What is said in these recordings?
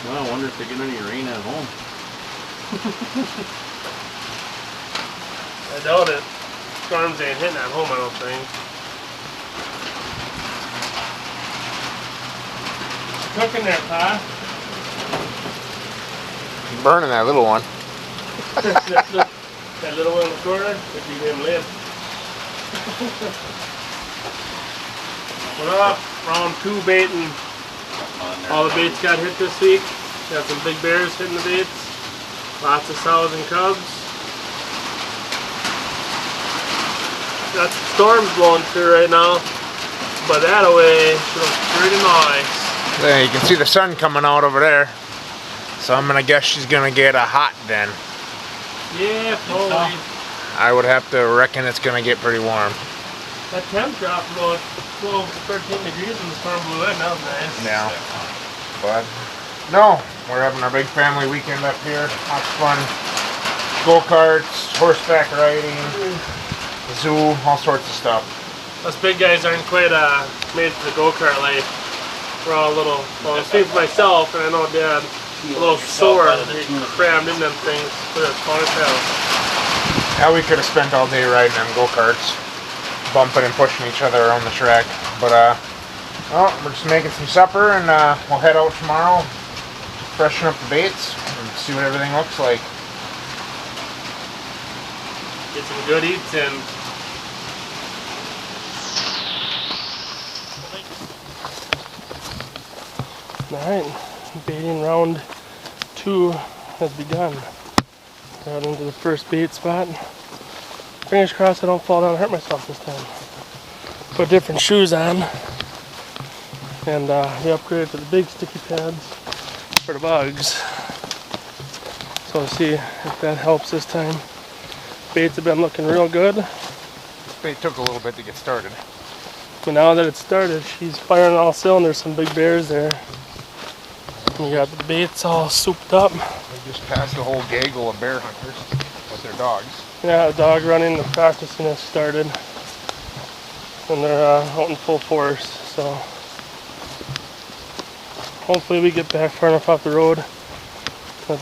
Well, I wonder if they get any rain at home. I doubt it. Storms ain't hitting at home, I don't think. Cooking there, Pa? Burning that little one. That little one in the corner, if you him live. What up? Round 2 baiting. All the baits got hit this week. Got some big bears hitting the baits. Lots of sows and cubs. Got some storms blowing through right now. But that away, it looks pretty nice. There you can see the sun coming out over there. So I'm gonna guess she's gonna get a hot then. Yeah, probably. I would have to reckon it's gonna get pretty warm. That temp dropped about 12, 13 degrees when the storm blew in. That was nice. Yeah. But no, we're having our big family weekend up here. Lots of fun. Go-karts, horseback riding, zoo, all sorts of stuff. Us big guys aren't quite made for the go-kart life. We're all a little, well, I'm speaking for myself, and I know Dad, a little sore. He crammed in them things, but it's fun as hell. Yeah, we could have spent all day riding them go-karts, bumping and pushing each other around the track. But well, we're just making some supper, and we'll head out tomorrow, freshen up the baits, and see what everything looks like. Get some good eats in. Alright, baiting round 2 has begun. Out into the first bait spot. Fingers crossed I don't fall down and hurt myself this time. Put different shoes on. And we upgraded to the big sticky pads for the bugs. So we'll see if that helps this time. Baits have been looking real good. This bait took a little bit to get started. But now that it's started, she's firing all cylinders. Some big bears there. We got the baits all souped up. We just passed a whole gaggle of bear hunters with their dogs. Yeah, the dog running, the practicing has started. And they're out in full force, so hopefully we get back far enough off the road that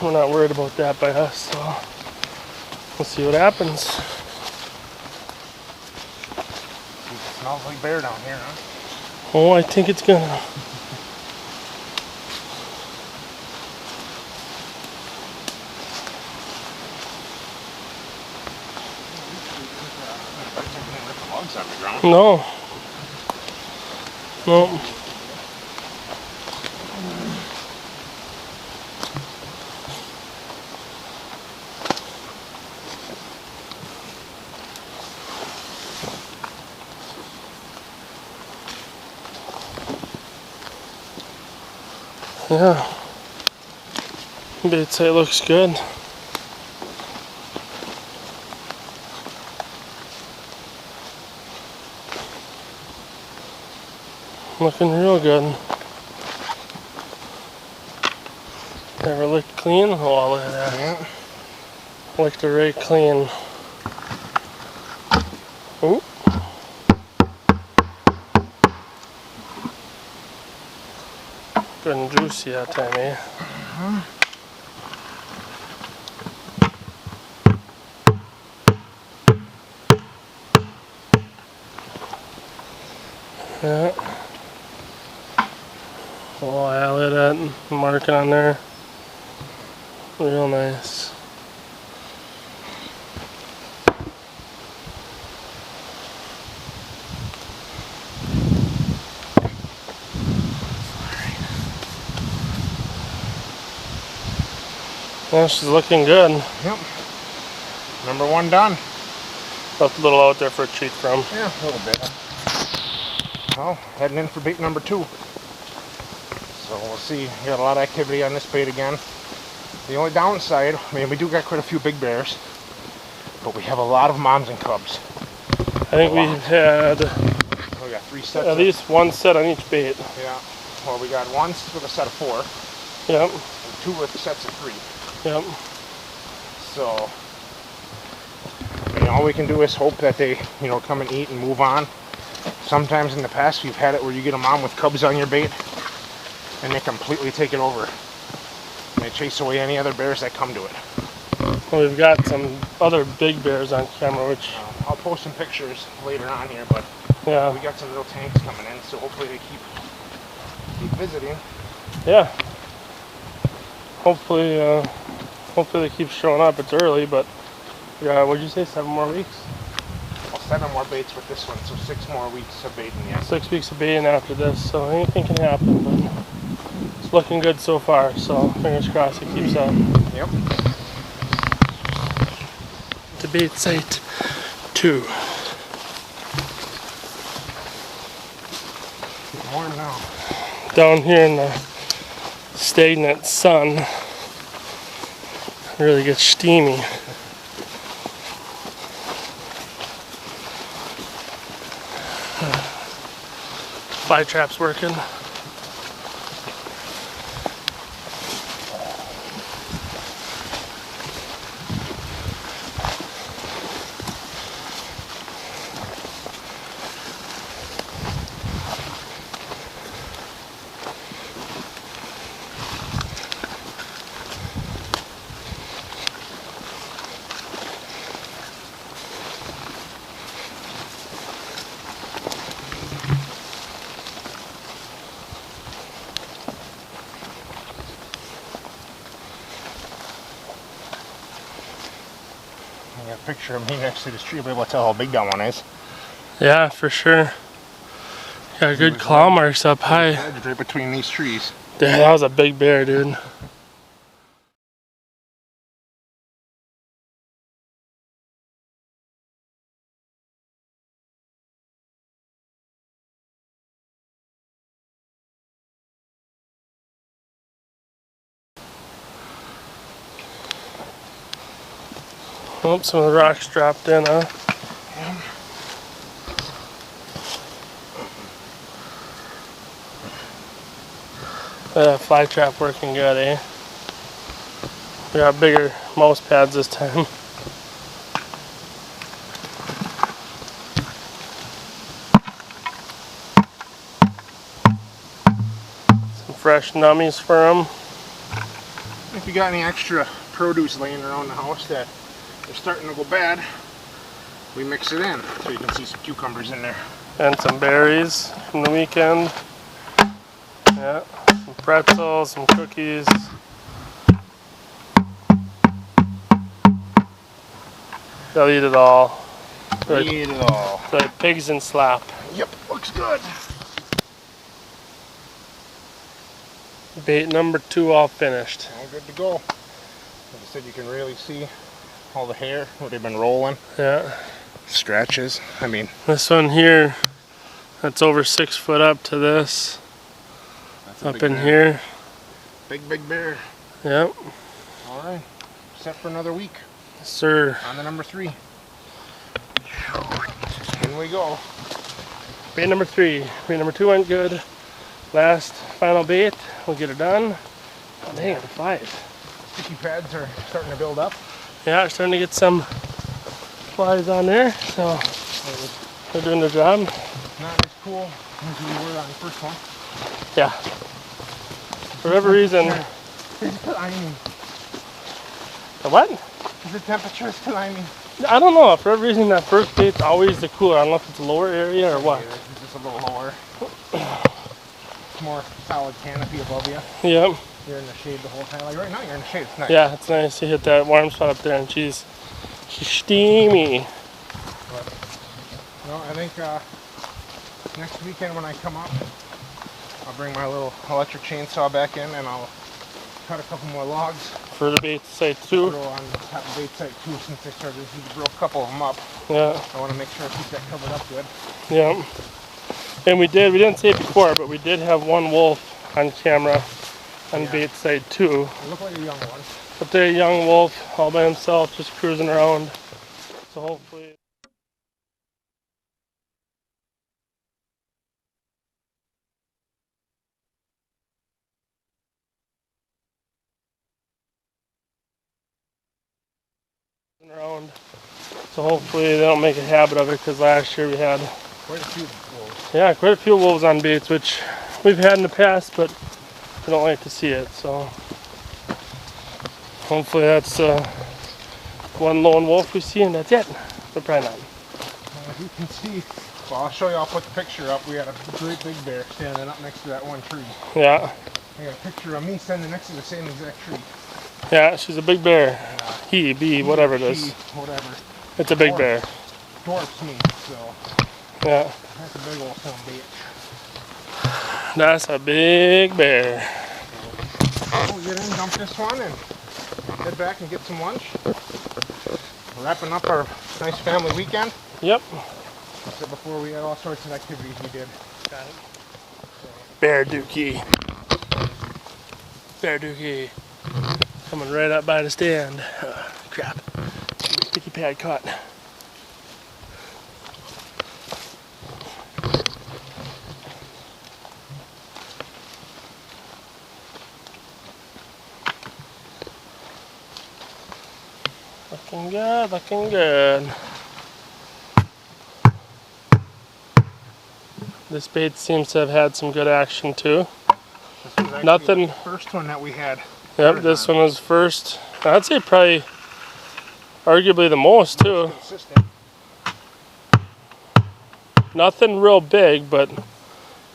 we're not worried about that by us, so we'll see what happens. It smells like bear down here, huh? Oh, I think it's gonna. No. No. Yeah. I'd say it looks good. Looking real good. Never licked clean? Oh, look at that. Yeah. Licked it right clean. Ooh. Good and juicy that time, eh? Yeah. Oh, yeah, look at that marking on there. Real nice. Yeah, she's looking good. Yep. Number 1 done. Left a little out there for a treat from. Yeah, a little bit. Well, heading in for bait number 2. So we'll see. We got a lot of activity on this bait again. The only downside, I mean, we do got quite a few big bears, but we have a lot of moms and cubs. I think we've had We got 3 sets. at least 1 set on each bait. Yeah. Well, we got 1 with a set of 4. Yep. And 2 with sets of 3. Yep. So, I mean, all we can do is hope that they, you know, come and eat and move on. Sometimes in the past we've had it where you get a mom with cubs on your bait, and they completely take it over. And they chase away any other bears that come to it. Well, we've got some other big bears on camera, which I'll post some pictures later on here, but yeah, we got some little tanks coming in, so hopefully they keep visiting. yeah. Hopefully they keep showing up. It's early, but yeah, what'd you say? 7 more weeks? Well, 7 more baits with this one, so 6 more weeks of baiting yet. 6 weeks of baiting after this, so anything can happen, but it's looking good so far, so fingers crossed it keeps up. Yep. To bait site 2. Getting warm now. Down here in the stagnant sun, really gets steamy. Fly trap's working. I got a picture of me next to this tree. I'll be able to tell how big that one is. Yeah, for sure. Got good claw marks up high. Right between these trees. Yeah, that was a big bear, dude. Oh, some of the rocks dropped in, huh? Fly trap working good, eh? We got bigger mouse pads this time. Some fresh nummies for them. If you got any extra produce laying around the house that are starting to go bad, we mix it in. So you can see some cucumbers in there. And some berries from the weekend. Yeah, some pretzels, some cookies. They'll eat it all. Eat it all. Like pigs in slop. Yep, looks good. Bait number 2 all finished. All good to go. Like I said, you can really see all the hair, what they've been rolling. Yeah. Stretches. I mean, This one here, that's over 6 foot up to this. that's a Up big in bear. here. Big bear. Yep. All right, set for another week Sir. on the number 3. In we go. Bait number 3. Bait number 2 went good. Last final bait. We'll get it done. Oh dang, the flies. Sticky pads are starting to build up. Yeah, starting to get some flies on there. So they're doing their job. Not as cool as we were on the first one. Yeah. For whatever reason. It's climbing. The what? The temperature is climbing. I don't know. For whatever reason, that first bait's always the cooler. I don't know if it's a lower area or what. It's just a little lower. More solid canopy above you. Yep. You're in the shade the whole time. Like right now, you're in the shade. It's nice. Yeah, it's nice to hit that warm spot up there, and she's steamy. But, no, I think next weekend when I come up, I'll bring my little electric chainsaw back in, and I'll cut a couple more logs. For the bait site too. Throw on top of bait site too, since I started to grow a couple of them up. Yeah. I want to make sure I keep that covered up good. Yeah. And we didn't say it before, but we did have one wolf on camera on bait site 2. They look like a young one. But they're a young wolf all by himself, just cruising around. So hopefully. Around. So hopefully they don't make a habit of it, because last year we had Quite a few wolves. quite a few wolves on baits, which we've had in the past, but They don't like to see it, so hopefully that's one lone wolf we see and that's it. But probably not. As you can see, well, I'll show you. I'll put the picture up. We had a great big bear standing up next to that one tree. Yeah. I got a picture of me standing next to the same exact tree. Yeah, she's a big bear. He, bee, whatever it is. She, whatever. It's a big bear. Dwarfs me, so Yeah. that's a big old son of a bitch. That's a big bear. We'll get in, dump this one, and head back and get some lunch. Wrapping up our nice family weekend. Yep. So before we had all sorts of activities we did. Got it. Bear Dookie. Bear Dookie. Coming right up by the stand. Crap. Sticky pad caught. Looking good, looking good. This bait seems to have had some good action too. This was actually Nothing. the first one that we had. Yep, this one was first. I'd say probably arguably the most too. Consistent. Nothing real big, but a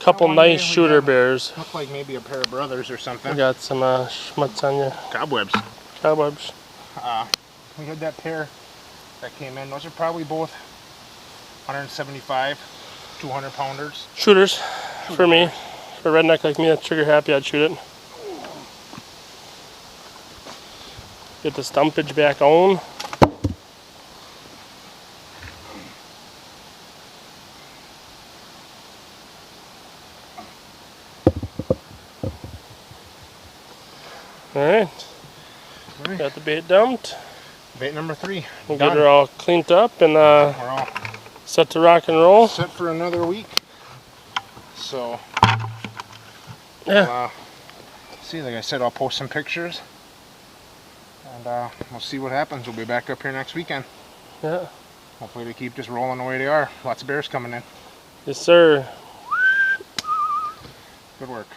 couple one nice day we shooter had- bears. Looked like maybe a pair of brothers or We something. got some schmutz on you. Cobwebs. Cobwebs. We had that pair that came in. Those are probably both 175, 200 pounders. Shooters, for me. For a redneck like me that's trigger happy, I'd shoot it. Get the stumpage back on. Alright, Right. got the bait dumped. Bait number 3. We'll Done. get her all cleaned up and We're all set to rock and roll. set for another week. So, Yeah. see, like I said, I'll post some pictures. And we'll see what happens. We'll be back up here next weekend. Yeah. Hopefully they keep just rolling the way they are. Lots of bears coming in. Yes, sir. Good work.